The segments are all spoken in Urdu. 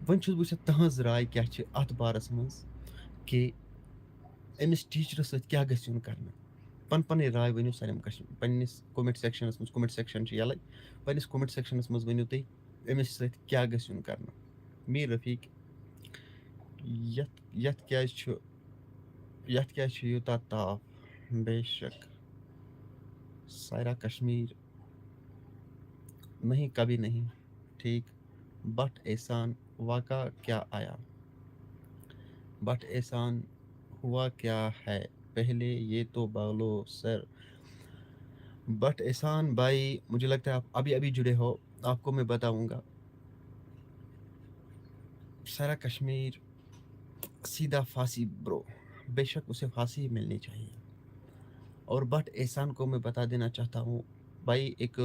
وۄنۍ چھُس بہٕ وٕچھان تٕہٕنٛز راے کیٛاہ چھِ اَتھ بارَس منٛز کہِ أمِس ٹیٖچرَس سۭتۍ کیٛاہ گژھِ یُن کرنہٕ پَنٕنۍ راے ؤنِو سٲلِم پنٛنِس کومٮ۪نٛٹ سٮ۪کشَنَس منٛز کومٮ۪نٛٹ سٮ۪کشَن چھِ یَلَے پنٛنِس کومٮ۪نٛٹ سٮ۪کشَنَس منٛز ؤنِو تُہۍ أمِس سۭتۍ کیٛاہ گژھِ یُن کرنہٕ میٖر رفیٖق یَتھ کیٛازِ چھُ یوٗتاہ تاپھ بے شک سایرا کشمیر نہیں کبھی نہیں ٹھیک بٹ احسان واقع کیا آیا بٹ احسان ہوا کیا ہے پہلے یہ تو بولو سر بٹ احسان بھائی مجھے لگتا ہے آپ ابھی جڑے ہو آپ کو میں بتاؤں گا سارا کشمیر سیدھا پھانسی برو بے شک اسے پھانسی ہی ملنی چاہیے اور بٹ احسان کو میں بتا دینا چاہتا ہوں بھائی ایک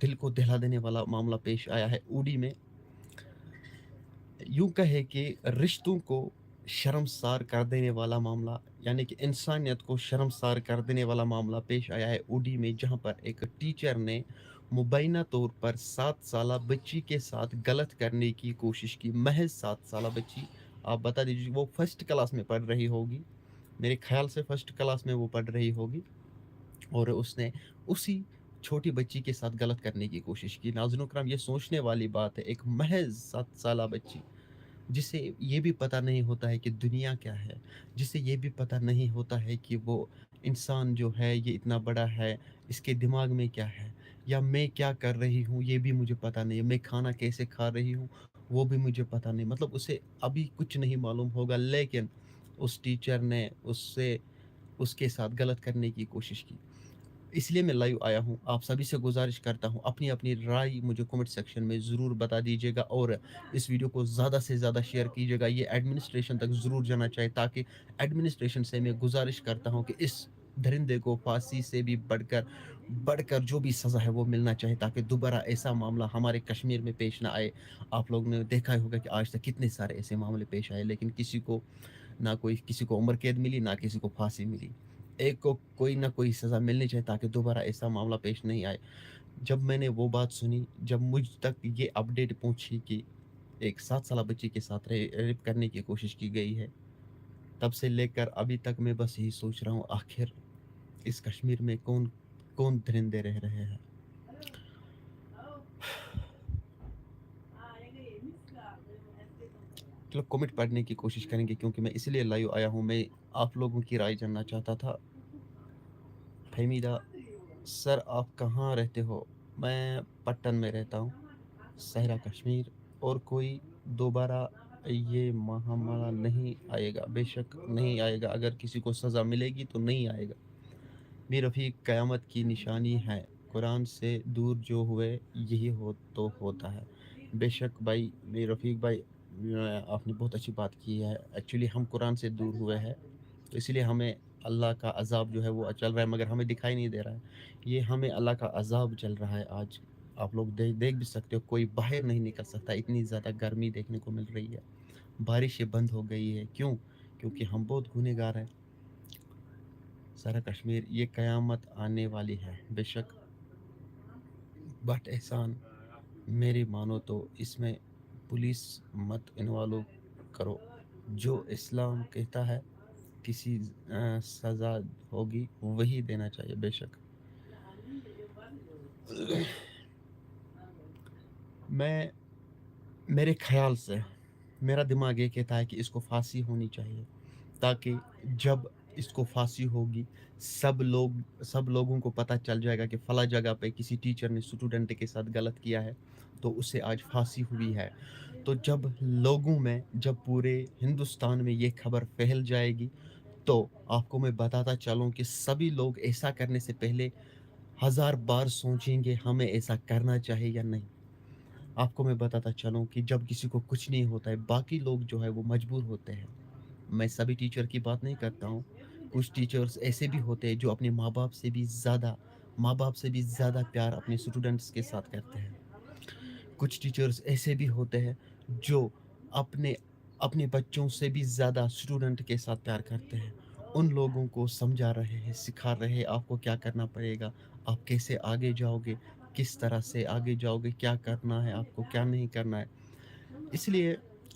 دل کو دہلا دینے والا معاملہ پیش آیا ہے اوڈی میں یوں کہے کہ رشتوں کو شرمسار کر دینے والا معاملہ یعنی کہ انسانیت کو شرمسار کر دینے والا معاملہ پیش آیا ہے اوڈی میں جہاں پر ایک ٹیچر نے مبینہ طور پر 7 سالہ بچی کے ساتھ غلط کرنے کی کوشش کی محض 7 سالہ بچی آپ بتا دیجیے وہ فرسٹ کلاس میں پڑھ رہی ہوگی میرے خیال سے فرسٹ کلاس میں وہ پڑھ رہی ہوگی اور اس نے اسی چھوٹی بچی کے ساتھ غلط کرنے کی کوشش کی ناظرین اکرام یہ سوچنے والی بات ہے ایک محض 7 سالہ بچی جسے یہ بھی پتہ نہیں ہوتا ہے کہ دنیا کیا ہے جسے یہ بھی پتہ نہیں ہوتا ہے کہ وہ انسان جو ہے یہ اتنا بڑا ہے اس کے دماغ میں کیا ہے یا میں کیا کر رہی ہوں یہ بھی مجھے پتہ نہیں میں کھانا کیسے کھا رہی ہوں وہ بھی مجھے پتہ نہیں مطلب اسے ابھی کچھ نہیں معلوم ہوگا لیکن اس ٹیچر نے اس کے ساتھ غلط کرنے کی کوشش کی اس لیے میں لائیو آیا ہوں آپ سبھی سے گزارش کرتا ہوں اپنی رائے مجھے کومنٹ سیکشن میں ضرور بتا دیجیے گا اور اس ویڈیو کو زیادہ سے زیادہ شیئر کیجیے گا یہ ایڈمنسٹریشن تک ضرور جانا چاہیے تاکہ ایڈمنسٹریشن سے میں گزارش کرتا ہوں کہ اس درندے کو پھانسی سے بھی بڑھ کر جو بھی سزا ہے وہ ملنا چاہیے تاکہ دوبارہ ایسا معاملہ ہمارے کشمیر میں پیش نہ آئے آپ لوگوں نے دیکھا ہی ہوگا کہ آج تک کتنے سارے ایسے معاملے پیش آئے لیکن کسی کو عمر قید ملی نہ کسی کو پھانسی ملی ایک کو کوئی نہ کوئی سزا ملنی چاہیے تاکہ دوبارہ ایسا معاملہ پیش نہیں آئے جب میں نے وہ بات سنی جب مجھ تک یہ اپڈیٹ پہنچی کہ ایک 7 سالہ بچی کے ساتھ ریپ کرنے کی کوشش کی گئی ہے تب سے لے کر ابھی تک میں بس یہی سوچ رہا ہوں آخر اس کشمیر میں کون درندے رہ رہے ہیں چلو کمنٹ پڑھنے کی کوشش کریں گے کیونکہ میں اس لیے لائیو آیا ہوں میں آپ لوگوں کی رائے جاننا چاہتا تھا فہمیدہ سر آپ کہاں رہتے ہو میں پٹن میں رہتا ہوں صحرا کشمیر اور کوئی دوبارہ یہ معاملہ نہیں آئے گا بے شک نہیں آئے گا اگر کسی کو سزا ملے گی تو نہیں آئے گا میرے رفیق قیامت کی نشانی ہے قرآن سے دور جو ہوئے یہی ہوتا ہے بے شک بھائی میرے رفیق بھائی آپ نے بہت اچھی بات کی ہے ایکچولی ہم قرآن سے دور ہوئے ہیں تو اس لیے ہمیں اللہ کا عذاب جو ہے وہ چل رہا ہے مگر ہمیں دکھائی نہیں دے رہا ہے یہ ہمیں اللہ کا عذاب چل رہا ہے آج آپ لوگ دیکھ بھی سکتے ہو کوئی باہر نہیں نکل سکتا اتنی زیادہ گرمی دیکھنے کو مل رہی ہے بارشیں بند ہو گئی ہے کیونکہ ہم بہت گنہگار ہیں سارا کشمیر یہ قیامت آنے والی ہے بے شک بٹ احسان میری مانو تو اس میں پولیس مت انوالو کرو جو اسلام کہتا ہے کسی سزا ہوگی وہی دینا چاہیے بے شک میرے خیال سے میرا دماغ یہ کہتا ہے کہ اس کو پھانسی ہونی چاہیے تاکہ جب اس کو پھانسی ہوگی سب لوگوں کو پتہ چل جائے گا کہ فلاں جگہ پہ کسی ٹیچر نے اسٹوڈنٹ کے ساتھ غلط کیا ہے تو اسے آج پھانسی ہوئی ہے تو جب پورے ہندوستان میں یہ خبر پھیل جائے گی تو آپ کو میں بتاتا چلوں کہ سبھی لوگ ایسا کرنے سے پہلے 1000 بار سوچیں گے ہمیں ایسا کرنا چاہیے یا نہیں آپ کو میں بتاتا چلوں کہ جب کسی کو کچھ نہیں ہوتا ہے باقی لوگ جو ہے وہ مجبور ہوتے ہیں میں سبھی ٹیچر کی بات نہیں کرتا ہوں کچھ ٹیچرز ایسے بھی ہوتے ہیں جو اپنے ماں باپ سے بھی زیادہ پیار اپنے اسٹوڈنٹس کے ساتھ کرتے ہیں کچھ ٹیچرز ایسے بھی ہوتے ہیں جو اپنے بچوں سے بھی زیادہ اسٹوڈنٹ کے ساتھ پیار کرتے ہیں ان لوگوں کو سمجھا رہے ہیں سکھا رہے ہیں آپ کو کیا کرنا پڑے گا آپ کیسے آگے جاؤ گے کس طرح سے آگے جاؤ گے کیا کرنا ہے آپ کو کیا نہیں کرنا ہے اس لیے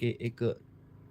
کہ ایک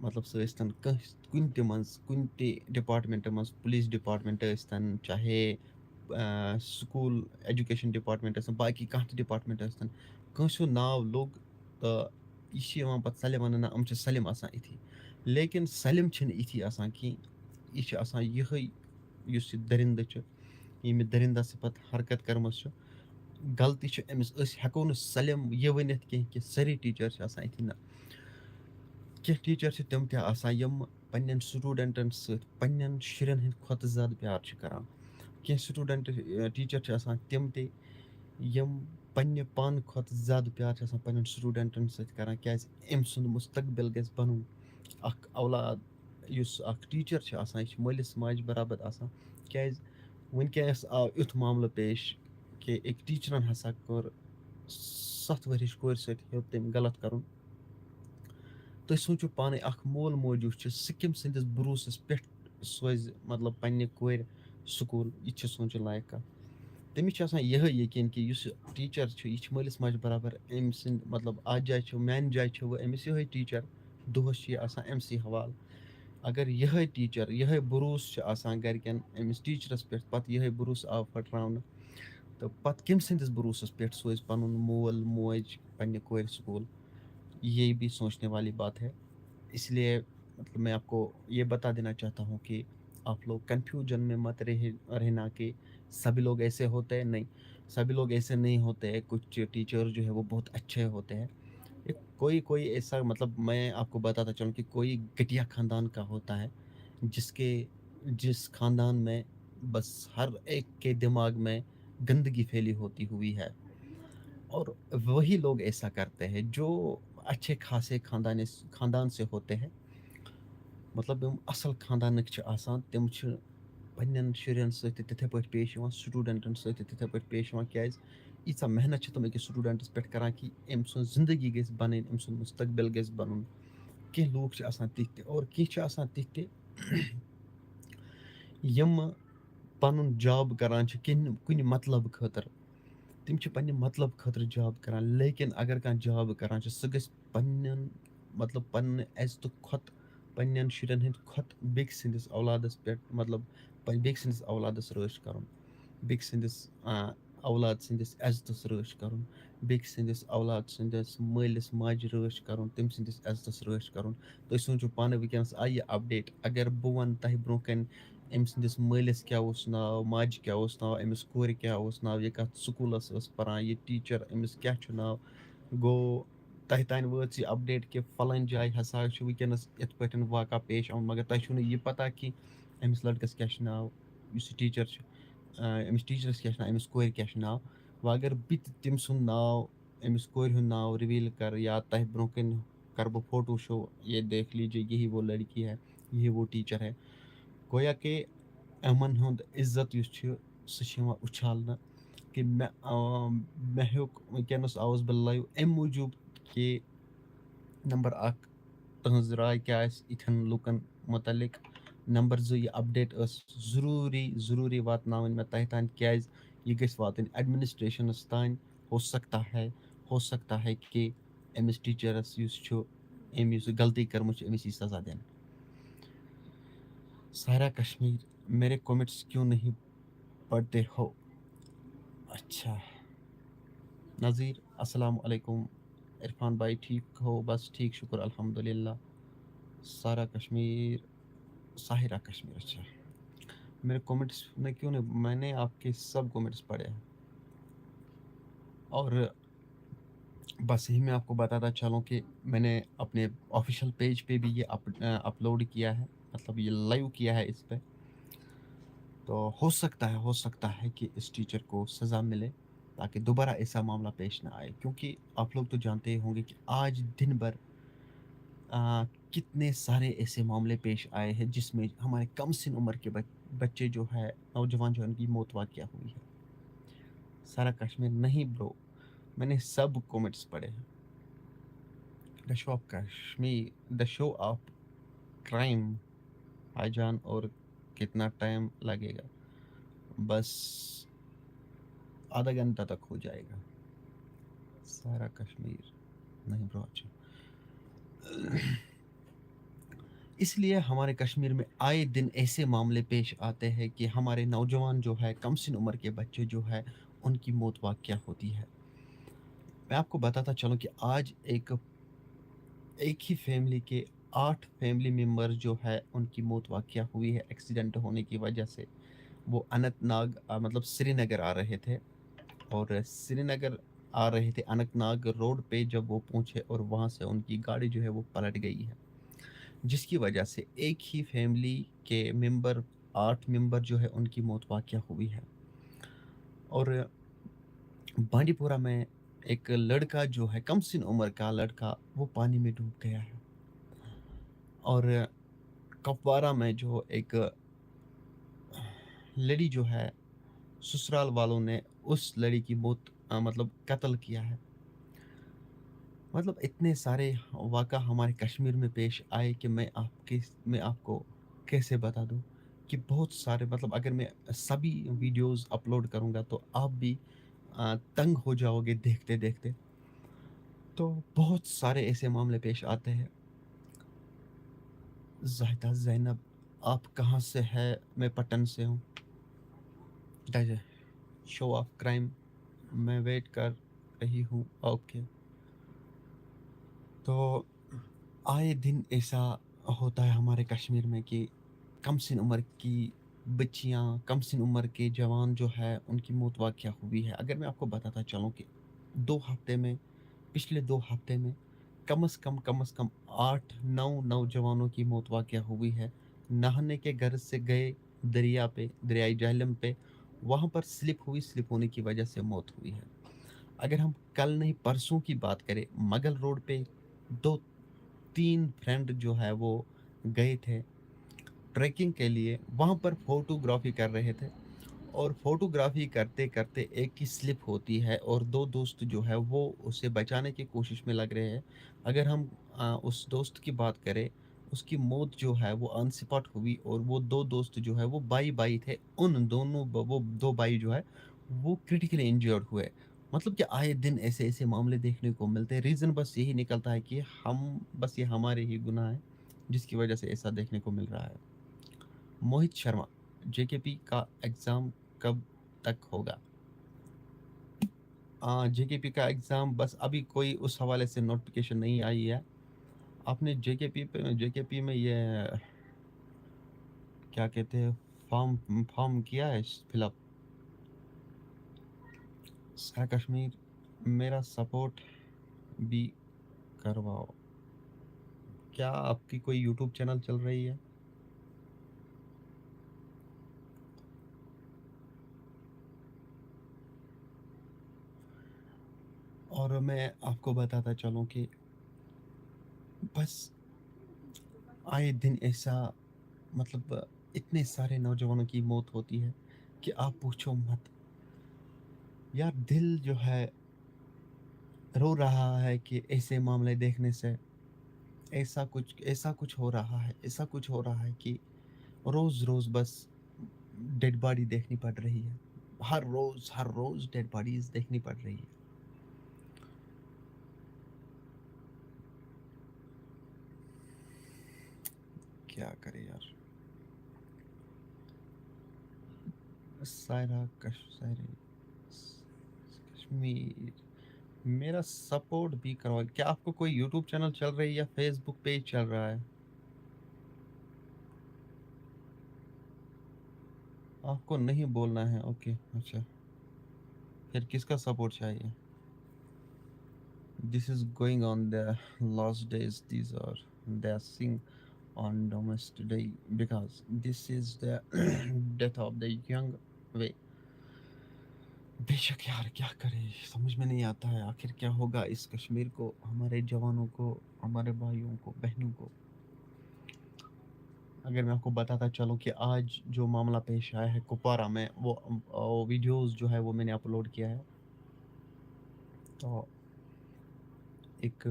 مطلب سُہ ٲسۍتن کٲنٛسہِ کُنہِ تہِ منٛز کُنہِ تہِ ڈِپارٹمنٹہٕ منٛز پُلیٖس ڈِپارٹمنٹ ٲسۍتن چاہے سکوٗل ایجوکیشن ڈِپارٹمنٹ ٲسۍتن باقٕے کانٛہہ تہِ ڈِپارٹمنٹ ٲسۍتن کٲنٛسہِ ہُنٛد ناو لوٚگ تہٕ یہِ چھِ یِوان پتہٕ سٲلِم وننہٕ نہ یِم چھِ سٲلِم آسان یِتھی، لیکن سٲلِم چھِنہٕ یِتھی آسان کینٛہہ. یہِ چھِ آسان یِہٕے یُس یہِ دٔرِندٕ چھُ ییٚمہِ دٔرِندس پتہٕ حرکت کٔرمٕژ چھِ غلطی چھِ أمِس. أسۍ ہٮ۪کو نہٕ سٲلِم یہِ ؤنِتھ کینٛہہ کہِ سٲری ٹیٖچر چھِ آسان یِتھی. نہ کینٛہہ ٹیٖچر چھِ تِم تہِ آسان یِم پننٮ۪ن سٹوٗڈنٹن سۭتۍ پننٮ۪ن شُرٮ۪ن ہٕنٛدۍ کھۄتہٕ زیادٕ پیار چھِ کران. کینٛہہ سٹوٗڈنٹ ٹیٖچر چھِ آسان تِم تہِ یِم پننہِ پانہٕ کھۄتہٕ زیادٕ پیار چھِ آسان پننٮ۪ن سٹوٗڈنٹن سۭتۍ کران، کیازِ أمۍ سُنٛد مستقبِل گژھِ بنُن. اکھ اولاد یُس اکھ ٹیٖچر چھِ آسان یہِ چھِ مٲلِس ماجہِ برابر آسان. کیازِ وٕنکٮ۪نس آو یُتھ معاملہٕ پیش کہِ أکۍ ٹیٖچرن ہسا کوٚر 7 ؤرِش کورِ سۭتۍ ہیوٚت تٔمۍ غلط کرُن. تُہۍ سوٗنٛچِو پانے اکھ مول موج یُس چھُ سُہ کٔمۍ سٕنٛدِس بروسس پٮ۪ٹھ سوزِ مطلب پننہِ کورِ سکوٗل. یہِ چھِ سونٛچُن لایق کتھ. تٔمِس چھِ آسان یِہے یقیٖن کہِ یُس یہِ ٹیٖچر چھُ یہِ چھِ مٲلِس ماجہِ برابر. أمۍ سٕنٛدۍ مطلب اتھ جایہِ چھُ میانہِ جایہِ چھُ وۄنۍ أمِس یِہے ٹیٖچر دۄہس چھُ یہِ آسان أمسٕے حوالہٕ. اگر یِہے ٹیٖچر یِہے بروسہٕ چھُ آسان گرِکٮ۪ن أمِس ٹیٖچرس پٮ۪ٹھ پتہٕ یِہے بروسہٕ آو پھٕٹراونہٕ تہٕ پتہٕ کٔمۍ سٕنٛدِس بروسس پٮ۪ٹھ سوزِ پنُن مول موج پننہِ کورِ سکوٗل. یہ بھی سوچنے والی بات ہے. اس لیے مطلب میں آپ کو یہ بتا دینا چاہتا ہوں کہ آپ لوگ کنفیوژن میں مت رہنا کہ سبھی لوگ ایسے ہوتے ہیں. نہیں، سبھی لوگ ایسے نہیں ہوتے. کچھ ٹیچر جو ہے وہ بہت اچھے ہوتے ہیں. کوئی ایسا مطلب میں آپ کو بتاتا چلوں کہ کوئی گٹیا خاندان کا ہوتا ہے جس خاندان میں بس ہر ایک کے دماغ میں گندگی پھیلی ہوتی ہوئی ہے، اور وہی لوگ ایسا کرتے ہیں جو اچھے خاصے خاندان سے ہوتے ہیں. مطلب یِم اصل خاندانٕکۍ چھِ آسان تِم چھِ پننٮ۪ن شُرٮ۪ن سۭتۍ تہِ تِتھے پٲٹھۍ پیش یِوان، سٹوٗڈنٹن سۭتۍ تہِ تِتھے پٲٹھۍ پیش یِوان. کیازِ ییٖژاہ محنت چھِ تِم أکِس سٹوٗڈنٹس پٮ۪ٹھ کران کہِ أمۍ سٕنٛز زندگی گژھِ بنٕنۍ، أمۍ سُنٛد مستقبل گژھِ بنُن. کینٛہہ لوٗکھ چھِ آسان تِتھۍ تہِ، اور کینٛہہ چھِ آسان تِتھۍ تہِ یِم پنُن جاب کران چھِ کُنہِ مطلب خٲطرٕ. تِم چھِ پننہِ مطلب خٲطرٕ جاب کران، لیکن اگر کانٛہہ جاب کران چھُ سُہ گژھِ پننٮ۪ن مطلب پننہِ عزتہٕ کھۄتہٕ پننٮ۪ن شُرٮ۪ن ہٕنٛدۍ کھۄتہٕ بیٚکہِ سٕنٛدِس اولادس پٮ۪ٹھ مطلب بیٚکہِ سٕنٛدِس اولادس رٲچھ کرُن، بیٚکہِ سٕنٛدِس اولاد سٕنٛدِس عزتس رٲچھ کرُن، بیٚکہِ سٕنٛدِس اولاد سٕنٛدِس مٲلِس ماجہِ رٲچھ کرُن، تٔمۍ سٕنٛدِس عزتس رٲچھ کرُن. تُہۍ سوٗنٛچِو پانہٕ وٕنکٮ۪نس آیہِ یہِ اپڈیٹ. اگر بہٕ وَنہٕ تۄہہِ برونٛہہ کَنہِ أمۍ سٕنٛدِس مٲلِس کیٛاہ اوس ناو، ماجہِ کیٛاہ اوس ناو، أمِس کورِ کیٛاہ اوس ناو، یہِ کَتھ سکوٗلس ٲس پران، یہِ ٹیٖچر أمِس کیٛاہ چھُ ناو، گوٚو تۄہہِ تانۍ وٲژ یہِ اپڈیٹ کہِ فلٲنۍ جایہِ ہسا چھُ وٕنکٮ۪نس یِتھ پٲٹھۍ واقع پیش آمُت، مگر تۄہہِ چھُو نہٕ یہِ پتہ کہِ أمِس لڑکس کیٛاہ چھُ ناو، یُس یہِ ٹیٖچر چھُ أمِس ٹیٖچرس کیٛاہ چھُ ناو، أمِس کورِ کیٛاہ چھُ ناو. وۄنۍ اگر بہٕ تہِ تٔمۍ سُنٛد ناو أمِس کورِ ہُنٛد ناو رِویٖل کرٕ یا تۄہہِ برونٛہہ کَنہِ کرٕ بہٕ فوٹو شو، یہ دیکھ لیجیے یہی وہ لڑکی ہے، یہی وہ ٹیٖچر ہے. گویا کہ یِمن ہُنٛد عزت یُس چھُ سُہ چھُ یِوان اُچھالنہٕ. کہ مےٚ ہیوٚک وٕنکٮ۪نس آوُس بہٕ لایِو اَمہِ موٗجوٗب کہِ نمبر 1 تٕہٕنٛز راے کیٛاہ آسہِ یِتھٮ۪ن لُکن متعلق. نمبر 2 یہِ اپڈیٹ ٲس ضروٗری واتناوٕنۍ مےٚ تۄہہِ تانۍ، کیازِ یہِ گژھِ واتٕنۍ ایڈمنسٹریشنس تانۍ. ہو سکتا ہے کہ أمِس ٹیٖچرس یُس چھُ أمۍ یُس غلطی کٔرمٕژ چھِ أمِس یی سزا دِنہٕ. سارا کشمیر میرے کمنٹس کیوں نہیں پڑھتے ہو؟ اچھا نذیر السلام علیکم. عرفان بھائی ٹھیک ہو؟ بس ٹھیک شکر الحمد للہ. سارا کشمیر، ساحرہ کشمیر. اچھا میرے کمنٹس نے کیوں نہیں، میں نے آپ کے سب کمنٹس پڑھے ہیں. اور بس یہی میں آپ کو بتاتا چلوں کہ میں نے اپنے آفیشیل پیج پہ بھی یہ اپلوڈ کیا ہے، مطلب یہ لائیو کیا ہے اس پہ. تو ہو سکتا ہے کہ اس ٹیچر کو سزا ملے تاکہ دوبارہ ایسا معاملہ پیش نہ آئے. کیونکہ آپ لوگ تو جانتے ہی ہوں گے کہ آج دن بھر کتنے سارے ایسے معاملے پیش آئے ہیں جس میں ہمارے کم سن عمر کے بچے جو ہے، نوجوان جو ان کی موت واقع ہوئی ہے. سارا کشمیر نہیں برو، میں نے سب کامنٹس پڑھے ہیں. The show of Kashmir, the show of crime بھائی جان, اور کتنا ٹائم لگے گا؟ بس آدھا گھنٹہ تک ہو جائے گا. سارا کشمیر نہیں برو. اچھا, اس لیے ہمارے کشمیر میں آئے دن ایسے معاملے پیش آتے ہیں کہ ہمارے نوجوان جو ہے, کم سن عمر کے بچے جو ہے, ان کی موت واقع ہوتی ہے. میں آپ کو بتاتا چلوں کہ آج ایک ہی فیملی کے 8 فیملی ممبر جو ہے, ان کی موت واقع ہوئی ہے ایکسیڈنٹ ہونے کی وجہ سے. وہ اننت ناگ مطلب سری نگر آ رہے تھے, اور سری نگر آ رہے تھے اننت ناگ روڈ پہ جب وہ پہنچے, اور وہاں سے ان کی گاڑی جو ہے وہ پلٹ گئی ہے, جس کی وجہ سے ایک ہی فیملی کے 8 ممبر جو ہے ان کی موت واقع ہوئی ہے. اور بانڈی پورہ میں ایک لڑکا جو ہے, کم سن عمر کا لڑکا, وہ پانی میں ڈوب گیا ہے. اور کپوارہ میں جو ایک لڑی جو ہے, سسرال والوں نے اس لڑی کی موت مطلب قتل کیا ہے. مطلب اتنے سارے واقعہ ہمارے کشمیر میں پیش آئے کہ میں آپ کو کیسے بتا دوں کہ بہت سارے, مطلب اگر میں سبھی ویڈیوز اپلوڈ کروں گا تو آپ بھی تنگ ہو جاؤ گے دیکھتے دیکھتے. تو بہت سارے ایسے معاملے پیش آتے ہیں. زاہدہ زینب, آپ کہاں سے ہے؟ میں پٹن سے ہوں. شو آف کرائم, میں ویٹ کر رہی ہوں. اوکے. تو آئے دن ایسا ہوتا ہے ہمارے کشمیر میں کہ کم سن عمر کی بچیاں, کم سن عمر کے جوان جو ہے, ان کی موت واقع ہوئی ہے. اگر میں آپ کو بتاتا چلوں کہ پچھلے 2 ہفتے میں کم از کم 8-9 نوجوانوں کی موت واقع ہوئی ہے. نہانے کے گھر سے گئے دریائے جہلم پہ, وہاں پر سلپ ہونے کی وجہ سے موت ہوئی ہے. اگر ہم کل نہیں پرسوں کی بات کریں, مغل روڈ پہ 2-3 فرینڈ جو ہے وہ گئے تھے ٹریکنگ کے لیے. وہاں پر فوٹوگرافی کر رہے تھے, اور فوٹوگرافی کرتے کرتے ایک کی سلپ ہوتی ہے, اور 2 دوست جو ہے وہ اسے بچانے کی کوشش میں لگ رہے ہیں. اگر ہم اس دوست کی بات کریں, اس کی موت جو ہے وہ آن سپاٹ ہوئی, اور وہ 2 دوست جو ہے وہ بائی تھے. وہ 2 بائی جو ہے وہ کرٹیکلی انجرڈ ہوئے. مطلب کہ آئے دن ایسے معاملے دیکھنے کو ملتے ہیں. ریزن بس یہی نکلتا ہے کہ یہ ہمارے ہی گناہ ہے جس کی وجہ سے ایسا دیکھنے کو مل رہا ہے. موہت شرما, JKP کا ایگزام کب تک ہوگا؟ JKP کا ایگزام بس ابھی کوئی اس حوالے سے نوٹیفکیشن نہیں آئی ہے. آپ نے JKP میں یہ کیا کہتے ہیں فارم کیا ہے فل اپ؟ سارا کشمیر, میرا سپورٹ بھی کرواؤ. کیا آپ کی کوئی یوٹیوب چینل چل رہی ہے؟ اور میں آپ کو بتاتا چلوں کہ بس آئے دن ایسا, مطلب اتنے سارے نوجوانوں کی موت ہوتی ہے کہ آپ پوچھو مت. یار دل جو ہے رو رہا ہے کہ ایسے معاملے دیکھنے سے ایسا کچھ ہو رہا ہے کہ روز روز بس ڈیڈ باڈی دیکھنی پڑ رہی ہے. ہر روز ڈیڈ باڈیز دیکھنی پڑ رہی ہے. کیا کرے یار. کشمیر, میرا سپورٹ بھی کروا. کیا آپ کو کوئی یوٹیوب چینل چل رہی ہے یا فیس بک پیج چل رہا ہے؟ آپ کو نہیں بولنا ہے. اوکے, اچھا, پھر کس کا سپورٹ چاہیے؟ This is going on the last days. These are they are sing on domestic day because this is the death of the young way. بے شک یار, کیا کرے, سمجھ میں نہیں آتا ہے آخر کیا ہوگا اس کشمیر کو, ہمارے جوانوں کو, ہمارے بھائیوں کو, بہنوں کو. اگر میں آپ کو بتاتا چلوں کہ آج جو معاملہ پیش آیا ہے کپوارہ میں, وہ ویڈیوز جو ہے وہ میں نے اپلوڈ کیا ہے. تو ایک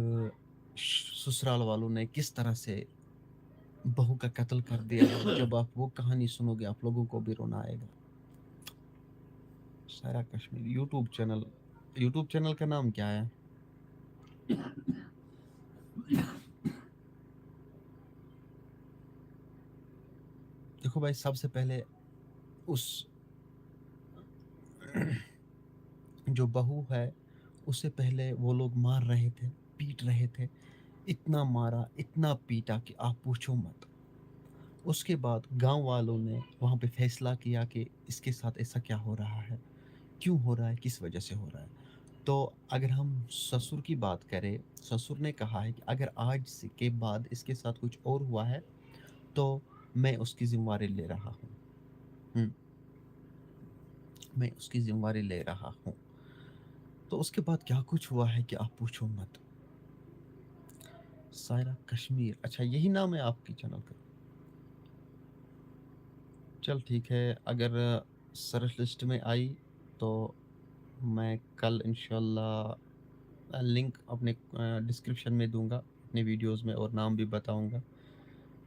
سسرال والوں نے کس طرح سے بہو کا قتل کر دیا ہے، جب آپ وہ کہانی سنو گے آپ لوگوں کو بھی رونا آئے گا. سارا کشمیر یوٹیوب چینل کا نام کیا ہے؟ دیکھو بھائی، سب سے پہلے اس جو بہو ہے اس سے پہلے وہ لوگ مار رہے تھے، پیٹ رہے تھے، اتنا مارا اتنا پیٹا کہ آپ پوچھو مت. اس کے بعد گاؤں والوں نے وہاں پہ فیصلہ کیا کہ اس کے ساتھ ایسا کیا ہو رہا ہے، کیوں ہو رہا ہے، کس وجہ سے ہو رہا ہے. تو اگر ہم سسر کی بات کریں، سسر نے کہا ہے کہ اگر آج کے بعد اس کے ساتھ کچھ اور ہوا ہے تو میں اس کی ذمہ داری لے رہا ہوں. میں اس کی ذمہ داری لے رہا ہوں. تو اس کے بعد کیا کچھ ہوا ہے کہ آپ پوچھو مت. سائرہ کشمیر، اچھا یہی نام ہے آپ کی چینل کا؟ چل ٹھیک ہے، اگر سرچ لسٹ میں آئی تو میں کل انشاءاللہ لنک اپنے ڈسکرپشن میں دوں گا اپنے ویڈیوز میں، اور نام بھی بتاؤں گا.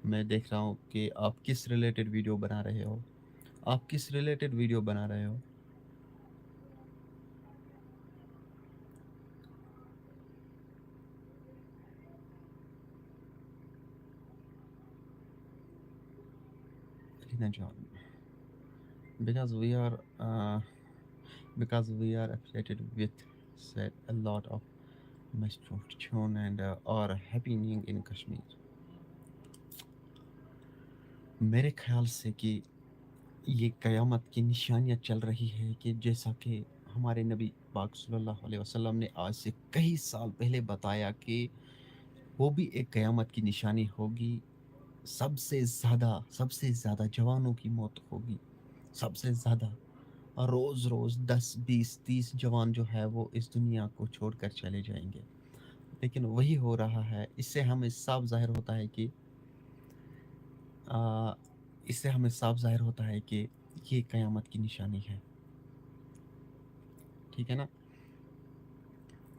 میں دیکھ رہا ہوں کہ آپ کس ریلیٹڈ ویڈیو بنا رہے ہو. آپ کس ریلیٹڈ ویڈیو بنا رہے ہو؟ Alina John. Because we are affiliated with said a lot of misfortune and or happening in Kashmir. میرے خیال سے کہ یہ قیامت کی نشانیاں چل رہی ہے، کہ جیسا کہ ہمارے نبی پاک صلی اللہ علیہ وسلم نے آج سے کئی سال پہلے بتایا کہ وہ بھی ایک قیامت کی نشانی ہوگی. سب سے زیادہ جوانوں کی موت ہوگی، سب سے زیادہ. روز روز 10 20 30 جوان جو ہے وہ اس دنیا کو چھوڑ کر چلے جائیں گے. لیکن وہی ہو رہا ہے. اس سے ہمیں صاف ظاہر ہوتا ہے کہ یہ قیامت کی نشانی ہے. ٹھیک ہے نا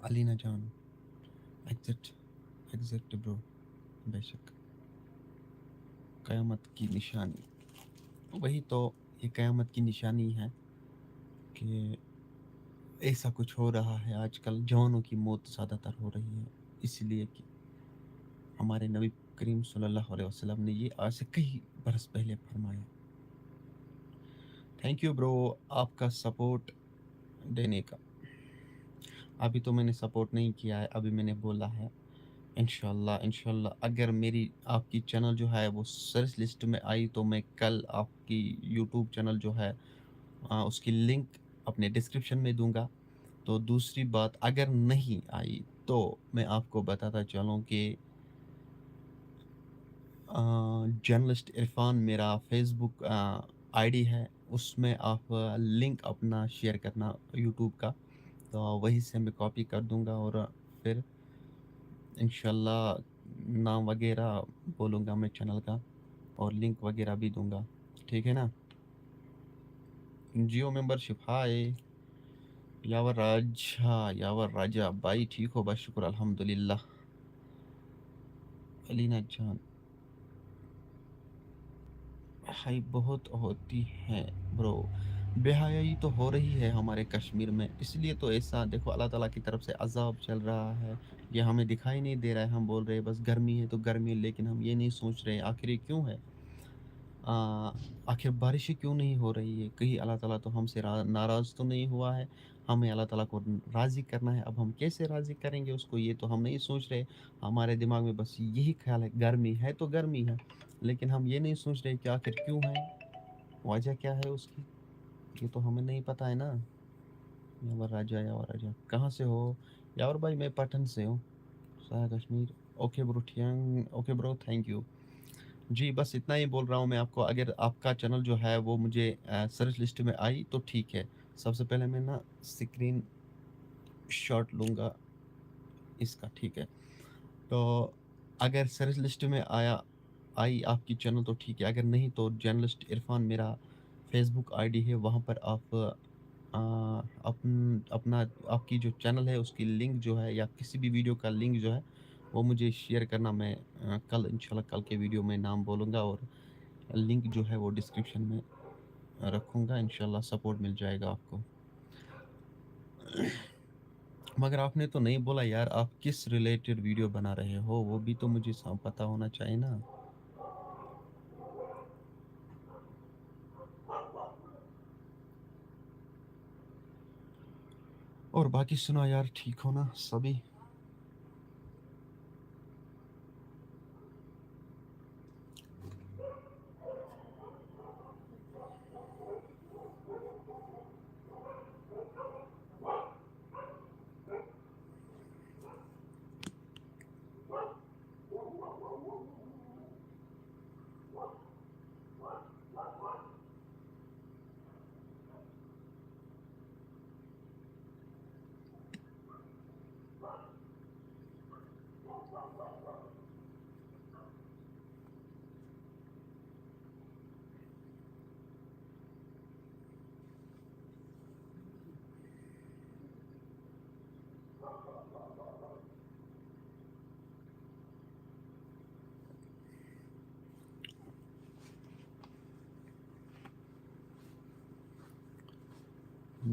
علینا جان؟ ایگزیکٹ برو، بے شک قیامت کی نشانی. وہی تو، یہ قیامت کی نشانی ہے کہ ایسا کچھ ہو رہا ہے. آج کل جوانوں کی موت زیادہ تر ہو رہی ہے، اس لیے کہ ہمارے نبی کریم صلی اللہ علیہ وسلم نے یہ آج سے کئی برس پہلے فرمایا. تھینک یو برو آپ کا سپورٹ دینے کا. ابھی تو میں نے سپورٹ نہیں کیا ہے، ابھی میں نے بولا ہے انشاءاللہ اگر میری آپ کی چینل جو ہے وہ سرچ لسٹ میں آئی تو میں کل آپ کی یوٹیوب چینل جو ہے اس کی لنک اپنے ڈسکرپشن میں دوں گا. تو دوسری بات، اگر نہیں آئی تو میں آپ کو بتاتا چلوں کہ جرنلسٹ عرفان میرا فیس بک آئی ڈی ہے، اس میں آپ لنک اپنا شیئر کرنا یوٹیوب کا، تو وہی سے میں کاپی کر دوں گا اور پھر انشاءاللہ نام وغیرہ بولوں گا میں چینل کا، اور لنک وغیرہ بھی دوں گا. ٹھیک ہے نا؟ جیو ممبر شپ ہائے یاور راجا بھائی، ٹھیک ہو؟ بس شکر الحمدللہ. علینا جان ہائی بہت ہوتی ہے برو، بے حیائی تو ہو رہی ہے ہمارے کشمیر میں، اس لیے تو ایسا. دیکھو اللہ تعالیٰ کی طرف سے عذاب چل رہا ہے، یہ ہمیں دکھائی نہیں دے رہا ہے. ہم بول رہے ہیں بس گرمی ہے تو گرمی، لیکن ہم یہ نہیں سوچ رہے آخر یہ کیوں ہے. آخر بارشیں کیوں نہیں ہو رہی ہے؟ کہیں اللہ تعالیٰ تو ہم سے ناراض تو نہیں ہوا ہے؟ ہمیں اللہ تعالیٰ کو راضی کرنا ہے. اب ہم کیسے راضی کریں گے اس کو، یہ تو ہم نہیں سوچ رہے. ہمارے دماغ میں بس یہی خیال ہے گرمی ہے تو گرمی ہے، لیکن ہم یہ نہیں سوچ رہے کہ آخر کیوں ہے، وجہ کیا ہے اس کی. یہ تو ہمیں نہیں پتہ ہے نا. یاور راجا کہاں سے ہو؟ یاور بھائی میں پٹن سے ہوں، سارا Kashmir. Okay bro thank you. جی بس اتنا ہی بول رہا ہوں میں آپ کو. اگر آپ کا چینل جو ہے وہ مجھے سرچ لسٹ میں آئی تو ٹھیک ہے. سب سے پہلے میں نا اسکرین شاٹ لوں گا اس کا. ٹھیک ہے، تو اگر سرچ لسٹ میں آئی آپ کی چینل تو ٹھیک ہے، اگر نہیں تو جرنلسٹ عرفان میرا فیس بک آئی ڈی ہے، وہاں پر آپ اپنا آپ کی جو چینل ہے اس کی لنک جو ہے یا کسی بھی ویڈیو کا لنک جو ہے وہ مجھے شیئر کرنا. میں کل انشاءاللہ کل کے ویڈیو میں نام بولوں گا اور لنک جو ہے وہ ڈسکرپشن میں رکھوں گا. انشاءاللہ سپورٹ مل جائے گا آپ کو. مگر آپ نے تو نہیں بولا یار آپ کس ریلیٹڈ ویڈیو بنا رہے ہو, وہ بھی تو مجھے پتا ہونا چاہیے نا. اور باقی سنا یار, ٹھیک ہو نا سبھی؟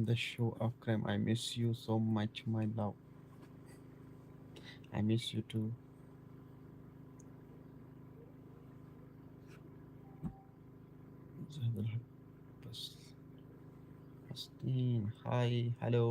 The show of crime. I miss you so much, my love. I miss you too. زهد الحق بس. Hasnain, hi, hello.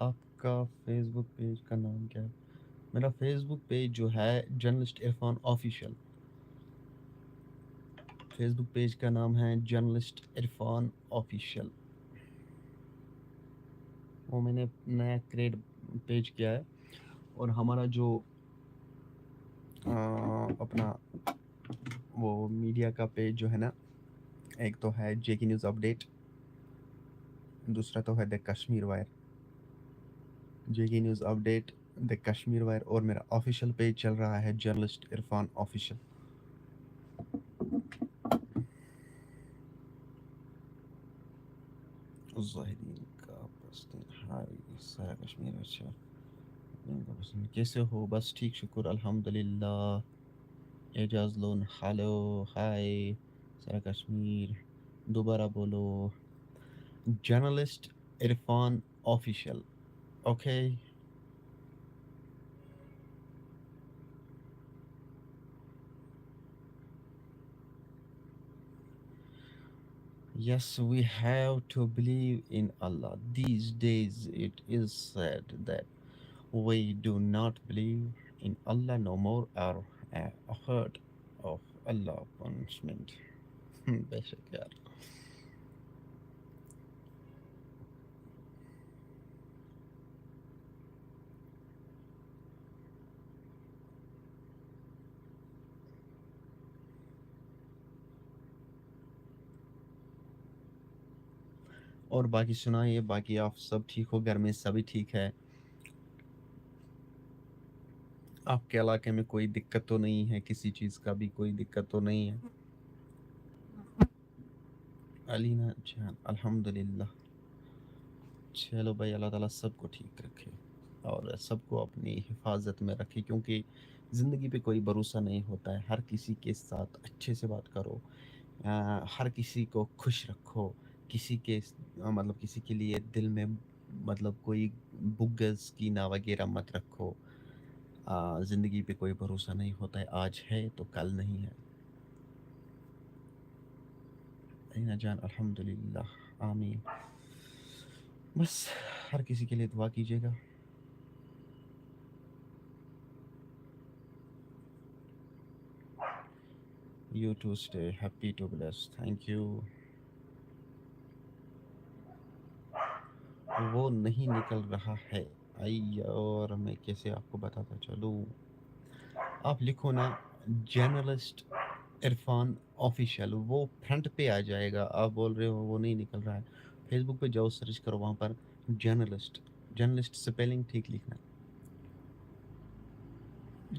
آپ کا فیس بک پیج کا نام کیا ہے؟ میرا فیس بک پیج جو ہے جرنلسٹ عرفان آفیشیل. فیس بک پیج کا نام ہے جرنلسٹ عرفان آفیشیل. وہ میں نے نیا کریٹ پیج کیا ہے. اور ہمارا جو اپنا وہ میڈیا کا پیج جو ہے نا, ایک تو ہے جے کے نیوز اپڈیٹ, دوسرا تو ہے دا کشمیر وائر. جے کے نیوز اپڈیٹ, دا کشمیر وائر, اور میرا آفیشیل پیج چل رہا ہے جرنلسٹ عرفان آفیشیل. زاہدین کا پسند, ہائی سارا کشمیر. اچھا کیسے ہو؟ بس ٹھیک شکر الحمدللہ. اعجاز لون, ہیلو, ہائی سارا کشمیر. دوبارہ بولو, journalist Irfan official. Okay. Yes, we have to believe in Allah. These days it is said that we do not believe in Allah no more or heard of Allah punishment. بے شک یار. اور باقی سنائیے, باقی آپ سب ٹھیک ہو؟ گھر میں سبھی ٹھیک ہے؟ آپ کے علاقے میں کوئی دقت تو نہیں ہے؟ کسی چیز کا بھی کوئی دقت تو نہیں ہے؟ علینا جان, الحمدللہ. چلو بھائی, اللہ تعالیٰ سب کو ٹھیک رکھے اور سب کو اپنی حفاظت میں رکھے, کیونکہ زندگی پہ کوئی بھروسہ نہیں ہوتا ہے. ہر کسی کے ساتھ اچھے سے بات کرو, ہر کسی کو خوش رکھو. کسی کے مطلب کسی کے لیے دل میں مطلب کوئی بغض کینہ وغیرہ مت رکھو. زندگی پہ کوئی بھروسہ نہیں ہوتا ہے, آج ہے تو کل نہیں ہے. علینا جان, الحمدللہ, آمین. بس ہر کسی کے لیے دعا کیجیے گا. You too stay happy to bless. Thank you. وہ نہیں نکل رہا ہے. اور میں کیسے آپ کو بتاتا چلوں. آپ لکھو نا جرنلسٹ عرفان آفیشیل وہ فرنٹ پہ آ جائے گا. آپ بول رہے ہو وہ نہیں نکل رہا ہے. فیس بک پہ جاؤ سرچ کرو وہاں پر جرنلسٹ. جرنلسٹ اسپیلنگ ٹھیک لکھنا.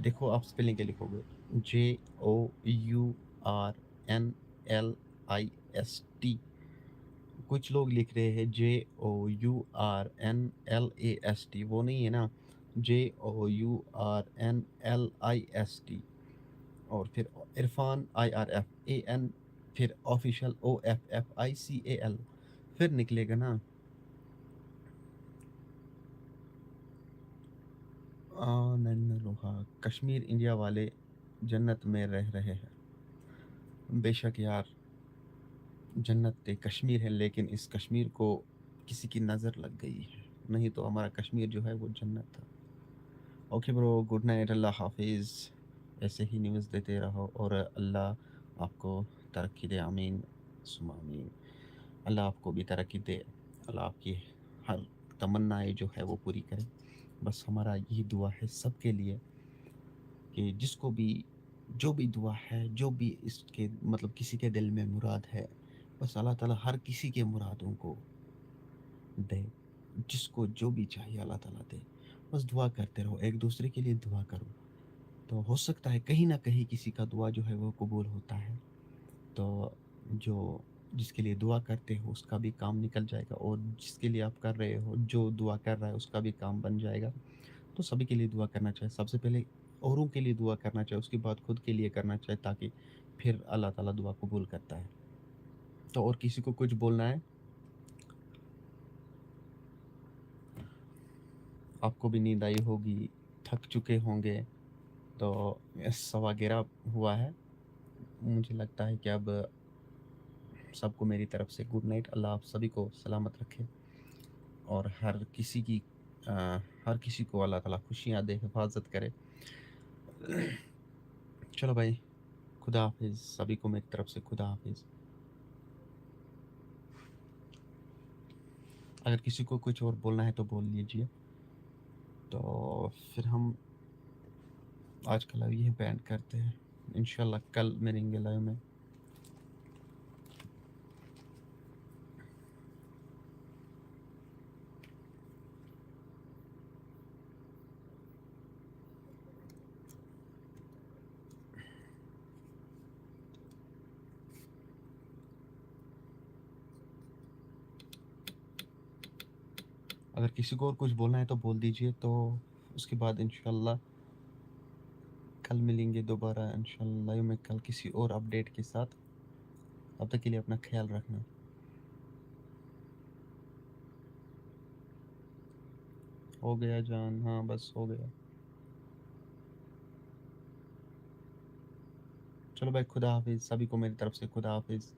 دیکھو آپ اسپیلنگ کے لکھو گے JOURNLIST. کچھ لوگ لکھ رہے ہیں JOURNLAST. وہ نہیں ہے نا, JOURNLIST. اور پھر عرفان IRFAN, پھر آفیشیل OFFICAL. پھر نکلے گا نا کشمیر انڈیا والے جنت میں رہ رہے ہیں. بے شک یار جنت کشمیر ہے, لیکن اس کشمیر کو کسی کی نظر لگ گئی ہے, نہیں تو ہمارا کشمیر جو ہے وہ جنت تھا. اوکے برو, گڈ نائٹ, اللہ حافظ. ایسے ہی نیوز دیتے رہو اور اللہ آپ کو ترقی دے. آمین ثم آمین. اللہ آپ کو بھی ترقی دے. اللہ آپ کی ہر تمنائیں جو ہے وہ پوری کرے. بس ہمارا یہی دعا ہے سب کے لیے کہ جس کو بھی جو بھی دعا ہے, جو بھی اس کے مطلب کسی کے دل میں مراد ہے, بس اللہ تعالیٰ ہر کسی کے مرادوں کو دے. جس کو جو بھی چاہیے اللہ تعالیٰ دے. بس دعا کرتے رہو, ایک دوسرے کے لیے دعا کرو, تو ہو سکتا ہے کہیں نہ کہیں کسی کا دعا جو ہے وہ قبول ہوتا ہے. تو جس کے لیے دعا کرتے ہو اس کا بھی کام نکل جائے گا, اور جس کے لیے آپ کر رہے ہو جو دعا کر رہا ہے اس کا بھی کام بن جائے گا. تو سبھی کے لیے دعا کرنا چاہیے. سب سے پہلے اوروں کے لیے دعا کرنا چاہیے, اس کے بعد خود کے لیے کرنا چاہیے, تاکہ پھر اللہ تعالیٰ دعا قبول کرتا ہے. تو اور کسی کو کچھ بولنا ہے؟ آپ کو بھی نیند آئی ہوگی, تھک چکے ہوں گے. تو 11:15 ہوا ہے. مجھے لگتا ہے کہ اب سب کو میری طرف سے گڈ نائٹ. اللہ آپ سبھی کو سلامت رکھے, اور ہر کسی کو اللہ تعالیٰ خوشیاں دے, حفاظت کرے. چلو بھائی, خدا حافظ سبھی کو میری طرف سے. خدا حافظ. اگر کسی کو کچھ اور بولنا ہے تو بول لیجیے. تو پھر ہم آج کا لائیو یہ بینڈ کرتے ہیں. انشاءاللہ کل ملیں گے لائیو میں. اگر کسی کو اور کچھ بولنا ہے تو بول دیجیے. تو اس کے بعد انشاءاللہ کل ملیں گے دوبارہ انشاءاللہ لائیو میں, کل کسی اور اپڈیٹ کے ساتھ. تب تک کے لیے اپنا خیال رکھنا. ہو گیا جان, ہاں بس ہو گیا. چلو بھائی, خدا حافظ سبھی کو میری طرف سے. خدا حافظ.